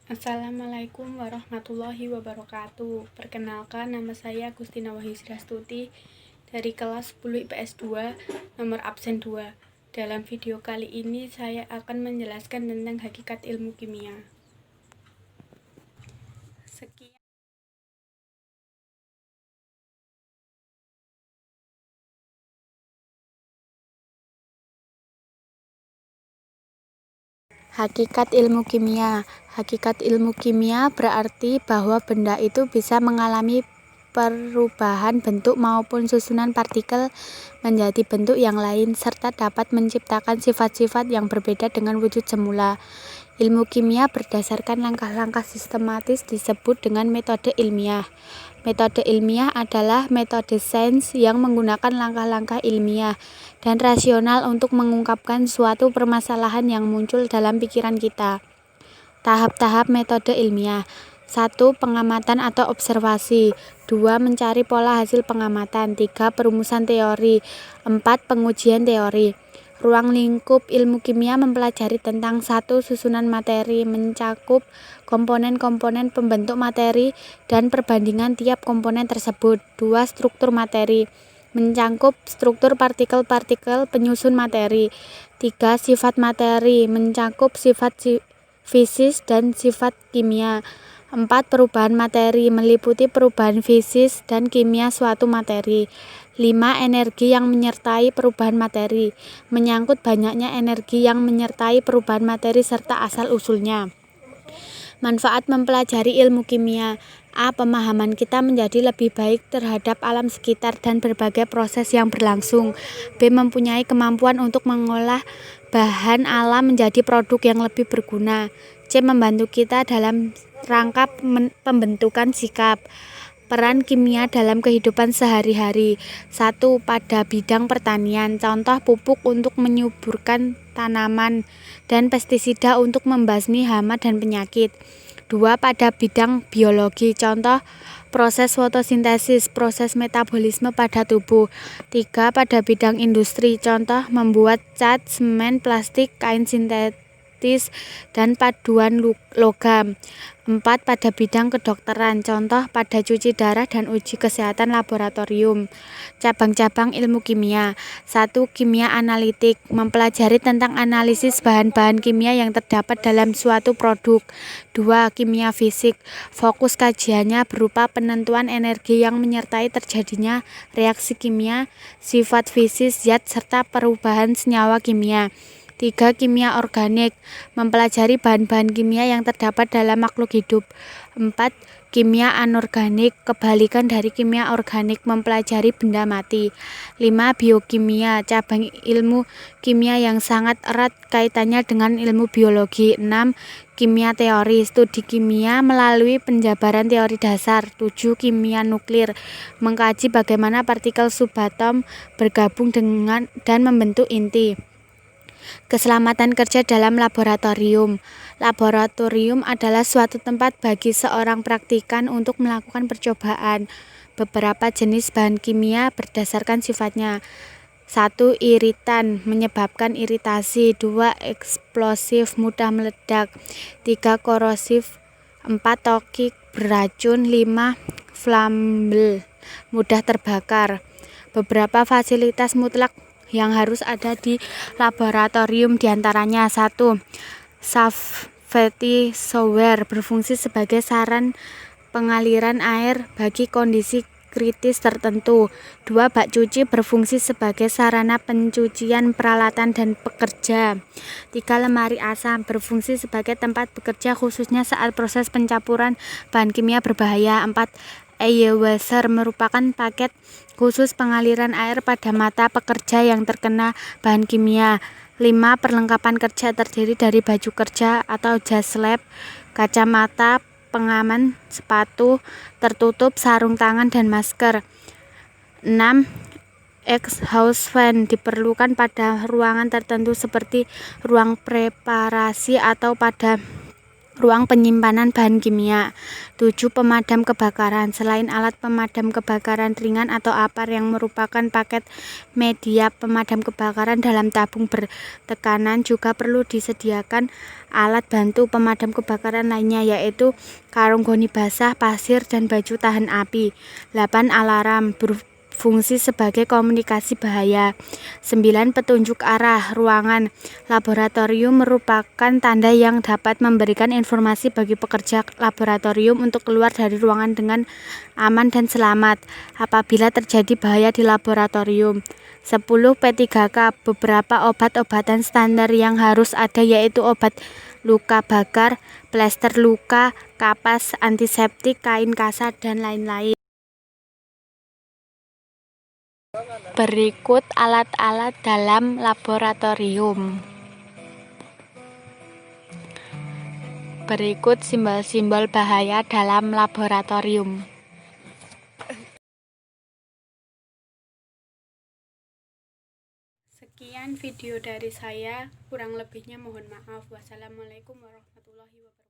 Assalamualaikum warahmatullahi wabarakatuh. Perkenalkan, nama saya Agustina Wahyusriastuti dari kelas 10 IPS 2, nomor absen 2. Dalam video kali ini saya akan menjelaskan tentang hakikat ilmu kimia. Sekian. Hakikat ilmu kimia. Hakikat ilmu kimia berarti bahwa benda itu bisa mengalami perubahan bentuk maupun susunan partikel menjadi bentuk yang lain serta dapat menciptakan sifat-sifat yang berbeda dengan wujud semula. Ilmu kimia berdasarkan langkah-langkah sistematis disebut dengan metode ilmiah. Metode ilmiah adalah metode sains yang menggunakan langkah-langkah ilmiah dan rasional untuk mengungkapkan suatu permasalahan yang muncul dalam pikiran kita. Tahap-tahap metode ilmiah. 1. Pengamatan atau observasi. 2. Mencari pola hasil pengamatan. 3. Perumusan teori. 4. Pengujian teori. Ruang lingkup ilmu kimia mempelajari tentang 1. Susunan materi, mencakup komponen-komponen pembentuk materi dan perbandingan tiap komponen tersebut. 2. Struktur materi, mencakup struktur partikel-partikel penyusun materi. 3. Sifat materi, mencakup sifat fisis dan sifat kimia. 4. Perubahan materi, meliputi perubahan fisis dan kimia suatu materi. 5. Energi yang menyertai perubahan materi, menyangkut banyaknya energi yang menyertai perubahan materi serta asal-usulnya. Manfaat mempelajari ilmu kimia. A. Pemahaman kita menjadi lebih baik terhadap alam sekitar dan berbagai proses yang berlangsung. B. Mempunyai kemampuan untuk mengolah bahan alam menjadi produk yang lebih berguna. C. Membantu kita dalam rangka pembentukan sikap. Peran kimia dalam kehidupan sehari-hari. 1. Pada bidang pertanian, contoh pupuk untuk menyuburkan tanaman dan pestisida untuk membasmi hama dan penyakit. 2. Pada bidang biologi, contoh proses fotosintesis, proses metabolisme pada tubuh. 3. Pada bidang industri, contoh membuat cat, semen, plastik, kain sintetis, dan paduan logam. 4. Pada bidang kedokteran, contoh pada cuci darah dan uji kesehatan laboratorium. Cabang-cabang ilmu kimia. 1. Kimia analitik, mempelajari tentang analisis bahan-bahan kimia yang terdapat dalam suatu produk. 2. Kimia fisik, fokus kajiannya berupa penentuan energi yang menyertai terjadinya reaksi kimia, sifat fisis zat serta perubahan senyawa kimia. 3. Kimia organik, mempelajari bahan-bahan kimia yang terdapat dalam makhluk hidup. 4. Kimia anorganik, kebalikan dari kimia organik, mempelajari benda mati. 5. Biokimia, cabang ilmu kimia yang sangat erat kaitannya dengan ilmu biologi. 6. Kimia teori, studi kimia melalui penjabaran teori dasar. 7. Kimia nuklir, mengkaji bagaimana partikel subatom bergabung dengan dan membentuk inti. Keselamatan kerja dalam laboratorium. Laboratorium adalah suatu tempat bagi seorang praktikan untuk melakukan percobaan beberapa jenis bahan kimia berdasarkan sifatnya. 1. Iritan, menyebabkan iritasi. 2. Eksplosif, mudah meledak. 3. Korosif. 4. Tokik, beracun. 5. Flammable, mudah terbakar. Beberapa fasilitas mutlak yang harus ada di laboratorium diantaranya. 1. Safety shower, berfungsi sebagai saran pengaliran air bagi kondisi kritis tertentu. 2. Bak cuci, berfungsi sebagai sarana pencucian peralatan dan pekerja. 3. Lemari asam, berfungsi sebagai tempat bekerja khususnya saat proses pencampuran bahan kimia berbahaya. 4. Washer, merupakan paket khusus pengaliran air pada mata pekerja yang terkena bahan kimia. 5. Perlengkapan kerja terdiri dari baju kerja atau jas lab, kacamata pengaman, sepatu tertutup, sarung tangan, dan masker. 6. Exhaust fan, diperlukan pada ruangan tertentu seperti ruang preparasi atau pada ruang penyimpanan bahan kimia. 7. Pemadam kebakaran. Selain alat pemadam kebakaran ringan atau APAR yang merupakan paket media pemadam kebakaran dalam tabung bertekanan, juga perlu disediakan alat bantu pemadam kebakaran lainnya, yaitu karung goni basah, pasir, dan baju tahan api. 8. Alarm berfungsi sebagai komunikasi bahaya. 9. Petunjuk arah ruangan. Laboratorium merupakan tanda yang dapat memberikan informasi bagi pekerja laboratorium untuk keluar dari ruangan dengan aman dan selamat apabila terjadi bahaya di laboratorium. 10. P3K. Beberapa obat-obatan standar yang harus ada yaitu obat luka bakar, plester luka, kapas, antiseptik, kain kasar, dan lain-lain. Berikut alat-alat dalam laboratorium. Berikut simbol-simbol bahaya dalam laboratorium. Sekian video dari saya, kurang lebihnya mohon maaf. Wassalamualaikum warahmatullahi wabarakatuh.